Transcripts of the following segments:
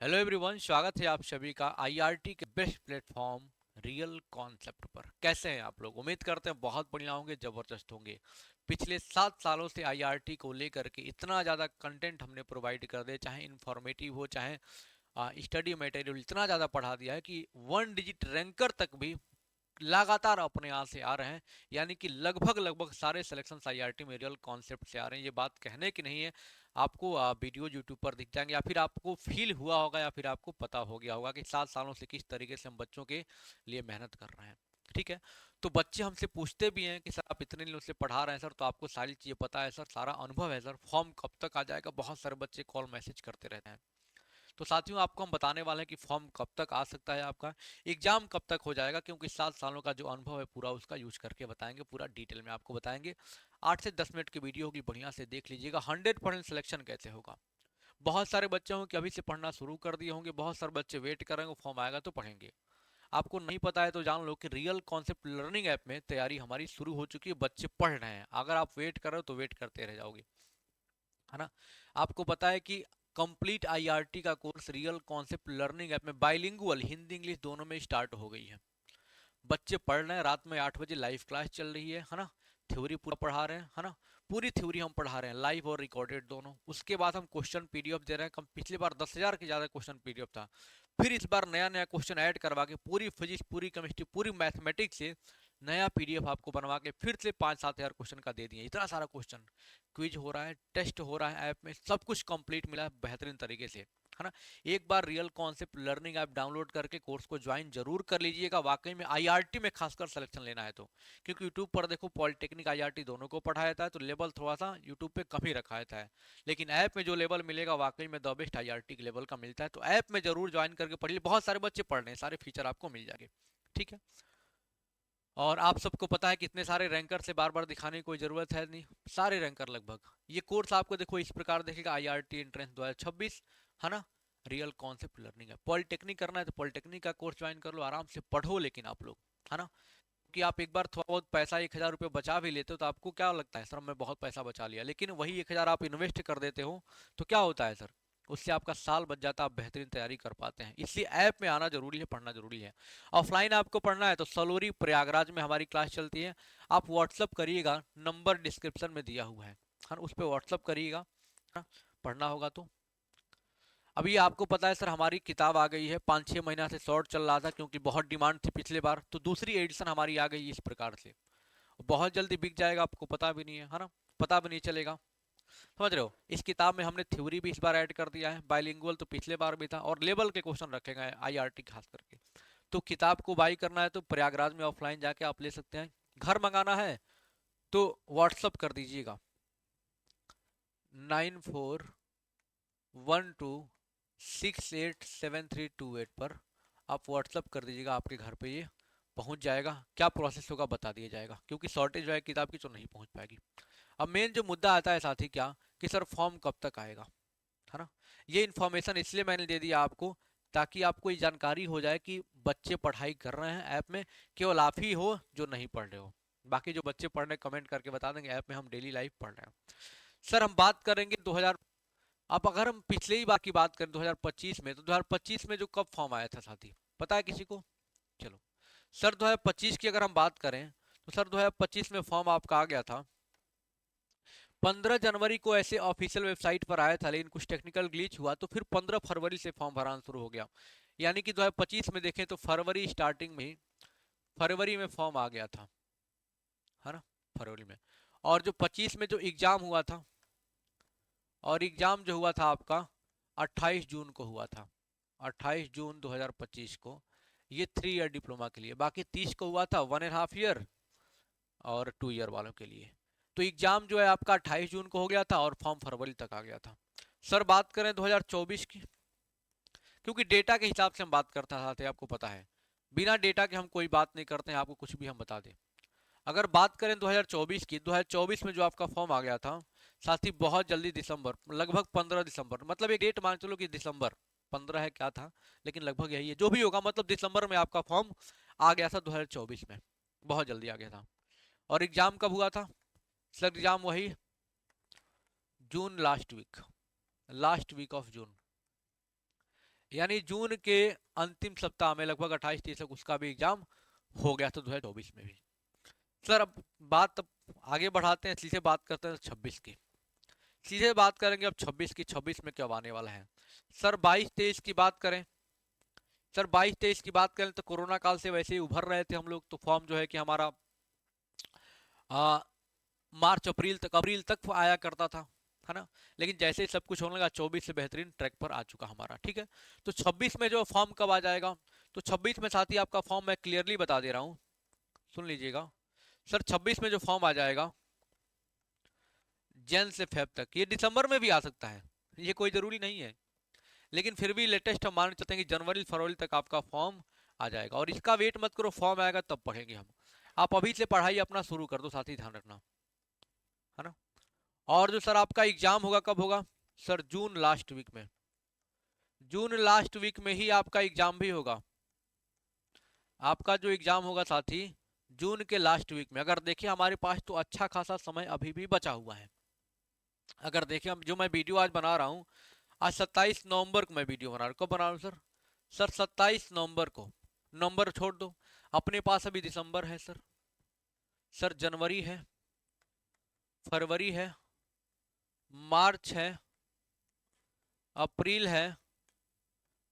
Hello everyone, स्वागत है आप सभी का आईआरटी के बेस्ट प्लेटफॉर्म रियल कॉन्सेप्ट पर। कैसे हैं आप लोग? उम्मीद करते हैं बहुत बढ़िया होंगे, जबरदस्त होंगे। पिछले 7 सालों से आईआरटी को लेकर के इतना ज़्यादा कंटेंट हमने प्रोवाइड कर दिया, चाहे इंफॉर्मेटिव हो चाहे स्टडी मटेरियल, इतना ज़्यादा पढ़ा दिया है कि 1 डिजिट रैंकर तक भी लगातार अपने यहाँ से आ रहे हैं। यानी कि लगभग लगभग सारे सिलेक्शन आईआरटी में रियल कॉन्सेप्ट से आ रहे हैं। ये बात कहने की नहीं है, आपको वीडियो यूट्यूब पर दिख जाएंगे, या फिर आपको फील हुआ होगा, या फिर आपको पता हो गया होगा कि 7 सालों से किस तरीके से हम बच्चों के लिए मेहनत कर रहे हैं। ठीक है। तो बच्चे हमसे पूछते भी हैं कि सर आप इतने दिनों से पढ़ा रहे हैं सर, तो आपको सारी चीज़ें पता है सर, सारा अनुभव है सर, फॉर्म कब तक आ जाएगा? बहुत सारे बच्चे कॉल मैसेज करते रहते हैं। तो साथियों, आपको हम बताने वाले हैं कि फॉर्म कब तक आ सकता है, आपका एग्जाम कब तक हो जाएगा, क्योंकि 7 सालों का जो अनुभव है पूरा उसका यूज करके बताएंगे, पूरा डिटेल में आपको बताएंगे। 8 से 10 मिनट की वीडियो होगी, बढ़िया से देख लीजिएगा। 100% सिलेक्शन कैसे होगा। बहुत सारे बच्चे होंगे कि अभी से पढ़ना शुरू कर दिए होंगे, बहुत सारे बच्चे वेट कर रहे हैं, फॉर्म आएगा तो पढ़ेंगे। आपको नहीं पता है तो जान लो कि रियल कॉन्सेप्ट लर्निंग ऐप में तैयारी हमारी शुरू हो चुकी है, बच्चे पढ़ रहे हैं। अगर आप वेट कर रहे हो तो वेट करते रह जाओगे, है ना। आपको पता है कि कंप्लीट आईआरटी का course real concept learning app में बाइलिंगुअल हिंदी इंग्लिश दोनों में स्टार्ट हो गई है। बच्चे पढ़ रहे हैं, रात में 8 बजे लाइव क्लास चल रही है ना। थ्योरी पूरा पढ़ा रहे हैं, है ना। पूरी थ्योरी हम पढ़ा रहे हैं, लाइव और रिकॉर्डेड दोनों। उसके बाद हम क्वेश्चन पीडीएफ दे रहे हैं। कम पिछली बार 10,000 के ज़्यादा क्वेश्चन पीडीएफ था। फिर इस बार नया नया क्वेश्चन ऐड करवा के पूरी फिजिक्स पूरी केमिस्ट्री पूरी मैथमेटिक्स से नया पीडीएफ आपको बनवा के फिर से 5-7 हज़ार क्वेश्चन का दे दिए। इतना सारा क्वेश्चन, क्विज हो रहा है, टेस्ट हो रहा है, ऐप में सब कुछ कंप्लीट मिला है बेहतरीन तरीके से, है ना। एक बार real concept learning app download करके कोर्स को ज्वाइन जरूर कर लीजिएगा। वाकई में आईआरटी में खासकर सिलेक्शन लेना है तो, क्योंकि यूट्यूब पर देखो पॉलिटेक्निक आईआरटी दोनों को पढ़ाया जाता है, तो लेवल थोड़ा सा यूट्यूब पे कम ही रखा जाता है। लेकिन ऐप में जो लेवल मिलेगा वाकई में द बेस्ट आईआरटी के लेवल का मिलता है। तो ऐप में जरूर ज्वाइन करके पढ़िए, बहुत सारे बच्चे पढ़ रहे हैं, सारे फीचर आपको मिल जाएंगे। ठीक है। और आप सबको पता है कितने सारे रैंकर से बार बार दिखाने की कोई ज़रूरत है नहीं, सारे रैंकर लगभग। ये कोर्स आपको देखो इस प्रकार देखेगा, आईआरटी एंट्रेंस 2026, है ना। रियल कॉन्सेप्ट लर्निंग है। पॉलिटेक्निक करना है तो पॉलिटेक्निक का कोर्स ज्वाइन कर लो, आराम से पढ़ो, लेकिन आप लोग, है ना। कि आप एक बार थोड़ा बहुत पैसा 1,000 रुपये बचा भी लेते हो तो आपको क्या लगता है सर मैं बहुत पैसा बचा लिया, लेकिन वही 1,000 आप इन्वेस्ट कर देते हो तो क्या होता है सर, उससे आपका साल बच जाता है, आप बेहतरीन तैयारी कर पाते हैं। इसलिए ऐप में आना जरूरी है, पढ़ना जरूरी है। ऑफलाइन आपको पढ़ना है तो सलोरी प्रयागराज में हमारी क्लास चलती है। आप व्हाट्सअप करिएगा, नंबर डिस्क्रिप्शन में दिया हुआ है, उस पर व्हाट्सअप करिएगा, है ना। पढ़ना होगा तो अभी आपको पता है सर हमारी किताब आ गई है, 5-6 महीना से शॉर्ट चल रहा था क्योंकि बहुत डिमांड थी पिछले बार, तो दूसरी एडिशन हमारी आ गई इस प्रकार से। बहुत जल्दी बिक जाएगा, आपको पता भी नहीं है ना, पता भी नहीं चलेगा। समझ रहे हो। इस किताब में हमने थ्योरी भी इस बार ऐड कर दिया है, बाइलिंगुअल तो पिछले बार भी था, और लेवल के क्वेश्चन रखे गए आईआरटी खास करके। तो किताब को बाई करना है तो प्रयागराज में ऑफलाइन जाके आप ले सकते हैं। घर मंगाना है तो व्हाट्सअप कर दीजिएगा, 9412687328 पर आप व्हाट्सअप कर दीजिएगा, आपके घर पे ये पहुंच जाएगा। क्या प्रोसेस होगा बता दिया जाएगा, क्योंकि शॉर्टेज जो है किताब की तो नहीं पहुंच पाएगी। अब मेन जो मुद्दा आता है साथी, क्या कि सर फॉर्म कब तक आएगा, है ना। ये इन्फॉर्मेशन इसलिए मैंने दे दिया आपको, ताकि आपको ये जानकारी हो जाए कि बच्चे पढ़ाई कर रहे हैं ऐप में, केवल आप ही हो जो नहीं पढ़ रहे हो। बाकी जो बच्चे पढ़ रहे कमेंट करके बता देंगे ऐप में हम डेली लाइव पढ़ रहे हैं। सर हम बात करेंगे 2000, अब अगर हम पिछले ही बार की बात करें 2025 में, तो 2025 में जो कब फॉर्म आया था साथी, पता है किसी को? चलो सर 2025 की अगर हम बात करें तो सर 2025 में फॉर्म आपका आ गया था 15 जनवरी को, ऐसे ऑफिशियल वेबसाइट पर आया था, लेकिन कुछ टेक्निकल ग्लिच हुआ तो फिर 15 फरवरी से फॉर्म भराना शुरू हो गया। यानी कि 2025 में देखें तो फरवरी स्टार्टिंग में, फरवरी में फॉर्म आ गया था, है ना, फरवरी में। और जो 25 में जो एग्जाम हुआ था, और एग्जाम जो हुआ था आपका 28 जून को हुआ था, 28 जून 2025 को, ये 3 ईयर डिप्लोमा के लिए। बाकी 30 को हुआ था 1.5 ईयर और 2 ईयर वालों के लिए। तो एग्जाम जो है आपका 28 जून को हो गया था और फॉर्म फरवरी तक आ गया था। सर बात करें 2024 की, क्योंकि डेटा के हिसाब से हम बात करते थे, आपको पता है बिना डेटा के हम कोई बात नहीं करते हैं, आपको कुछ भी हम बता दें। अगर बात करें 2024 की, 2024 में जो आपका फॉर्म आ गया था साथी, बहुत जल्दी दिसंबर, लगभग 15 दिसंबर, मतलब एक डेट मान चलो कि दिसंबर 15 है क्या था, लेकिन लगभग यही है जो भी होगा, मतलब दिसंबर में आपका फॉर्म आ गया था 2024 में, बहुत जल्दी आ गया था। और एग्जाम कब हुआ था सर? एग्जाम वही June last week, last week of June. यानी जून के अंतिम सप्ताह में लगभग 28-30 तक उसका भी एग्जाम हो गया था 2024 में भी। सर अब बात आगे बढ़ाते हैं, सीधे बात करते हैं 26 की। सीधे बात करेंगे अब 26 की। 26 में क्या आने वाला है सर? 22-23 की बात करें सर, 22-23 की बात करें तो कोरोना काल से वैसे ही उभर रहे थे हम लोग, तो फॉर्म जो है कि हमारा आ, मार्च अप्रैल तक आया करता था, है ना। लेकिन जैसे ही सब कुछ होने लगा 24 से बेहतरीन ट्रैक पर आ चुका हमारा, ठीक है। तो 26 में जो फॉर्म कब आ जाएगा, तो 26 में साथी आपका फॉर्म मैं क्लियरली बता दे रहा हूँ, सुन लीजिएगा। सर 26 में जो फॉर्म आ जाएगा जन से फेब तक, ये दिसंबर में भी आ सकता है, ये कोई जरूरी नहीं है, लेकिन फिर भी लेटेस्ट हम मान चलते हैं कि जनवरी फरवरी तक आपका फॉर्म आ जाएगा। और इसका वेट मत करो, फॉर्म आएगा तब पढ़ेंगे हम। आप अभी से पढ़ाई अपना शुरू कर दो साथी, ध्यान रखना, है ना। और जो सर आपका एग्जाम होगा कब होगा सर? जून लास्ट वीक में। जून लास्ट वीक में ही आपका एग्जाम भी होगा। आपका जो एग्जाम होगा साथी जून के लास्ट वीक में। अगर देखिए हमारे पास तो अच्छा खासा समय अभी भी बचा हुआ है। अगर देखिए हम जो मैं वीडियो आज बना रहा हूँ, आज 27 नवंबर को मैं वीडियो बना रहा हूँ। कब बना रहा हूँ सर? सर 27 नवंबर को। नवंबर छोड़ दो, अपने पास अभी दिसंबर है सर, सर जनवरी है, फरवरी है, मार्च है, अप्रैल है,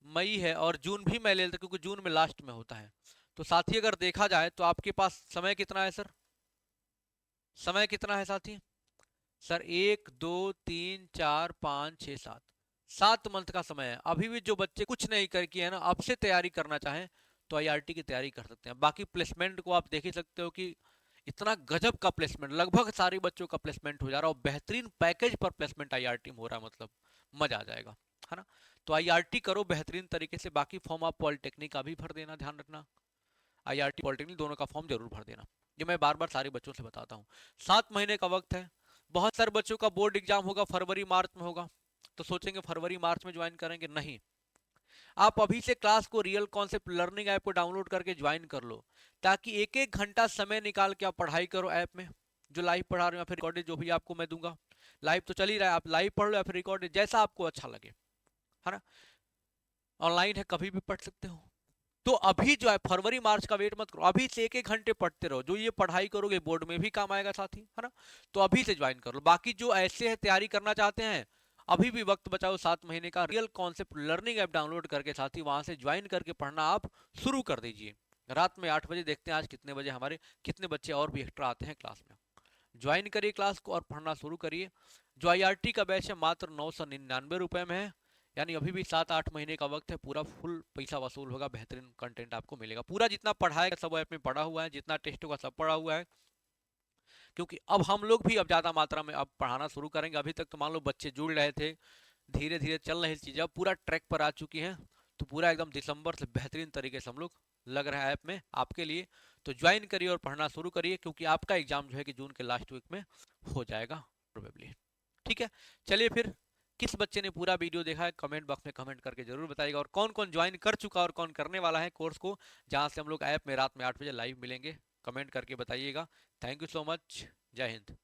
मई है, और जून भी मैं ले लेता क्योंकि जून में लास्ट में होता है। तो साथी अगर देखा जाए तो आपके पास समय कितना है सर? समय कितना है साथी? सर 1 2 3 4 5 6 7, 7 मंथ का समय है। अभी भी जो बच्चे कुछ नहीं करके है ना, अब से तैयारी करना चाहें तो आईआरटी की तैयारी कर सकते हैं। बाकी प्लेसमेंट को आप देख ही सकते हो कि इतना गजब का प्लेसमेंट, लगभग सारे बच्चों का प्लेसमेंट हो जा रहा है, और बेहतरीन पैकेज पर प्लेसमेंट आईआरटी में हो रहा है, मतलब मजा आ जाएगा, है ना। तो आईआरटी करो बेहतरीन तरीके से। बाकी फॉर्म आप पॉलिटेक्निक का भी भर देना, ध्यान रखना। आईआरटी पॉलिटेक्निक दोनों का फॉर्म जरूर भर देना, ये मैं बार बार सारे बच्चों से बताता हूँ। 7 महीने का वक्त है। बहुत सारे बच्चों का बोर्ड एग्जाम होगा फरवरी मार्च में होगा, तो सोचेंगे फरवरी मार्च में ज्वाइन करेंगे, नहीं। आप अभी से क्लास को रियल कॉन्सेप्ट लर्निंग ऐप को डाउनलोड करके ज्वाइन कर लो, ताकि एक एक घंटा समय निकाल के आप पढ़ाई करो ऐप में। जो लाइव पढ़ा रहे हो या फिर रिकॉर्डेड जो भी आपको मैं दूंगा, लाइव तो चल ही रहा है, आप लाइव पढ़ लो या फिर रिकॉर्डेड, जैसा आपको अच्छा लगे, है ना। ऑनलाइन है, कभी भी पढ़ सकते हो। तो अभी जो है फरवरी मार्च का वेट मत करो, अभी से एक एक घंटे पढ़ते रहो। जो ये पढ़ाई करोगे बोर्ड में भी काम आएगा साथी, है ना। तो अभी से ज्वाइन कर लो। बाकी जो ऐसे है तैयारी करना चाहते हैं, अभी भी वक्त बचाओ। 7 महीने का real concept learning app download करके साथी वहां से ज्वाइन करके पढ़ना आप शुरू कर दीजिए। रात में 8 बजे देखते हैं आज कितने बजे हमारे कितने बच्चे और भी एक्स्ट्रा आते हैं क्लास में। ज्वाइन करिए क्लास को और पढ़ना शुरू करिए। जो आईआरटी का बैच है मात्र 999 रुपए में है, यानी अभी भी 7-8 महीने का वक्त है। पूरा फुल पैसा वसूल होगा, बेहतरीन कंटेंट आपको मिलेगा। पूरा जितना पढ़ाएगा सब ऐप में पढ़ा हुआ है, जितना टेस्ट होगा सब पढ़ा हुआ है। क्योंकि अब हम लोग भी अब ज़्यादा मात्रा में अब पढ़ाना शुरू करेंगे। अभी तक तो मान लो बच्चे जुड़ रहे थे, धीरे धीरे चल रही चीज़ें, अब पूरा ट्रैक पर आ चुकी हैं। तो पूरा एकदम दिसंबर से बेहतरीन तरीके से हम लोग लग रहा है ऐप में आपके लिए। तो ज्वाइन करिए और पढ़ना शुरू करिए, क्योंकि आपका एग्जाम जो है कि जून के लास्ट वीक में हो जाएगा प्रोबेबली, ठीक है। चलिए फिर, किस बच्चे ने पूरा वीडियो देखा है कमेंट बॉक्स में कमेंट करके जरूर बताइएगा, और कौन कौन ज्वाइन कर चुका और कौन करने वाला है कोर्स को, जहां से हम लोग ऐप में रात में 8 बजे लाइव मिलेंगे, कमेंट करके बताइएगा। थैंक यू सो मच, जय हिंद।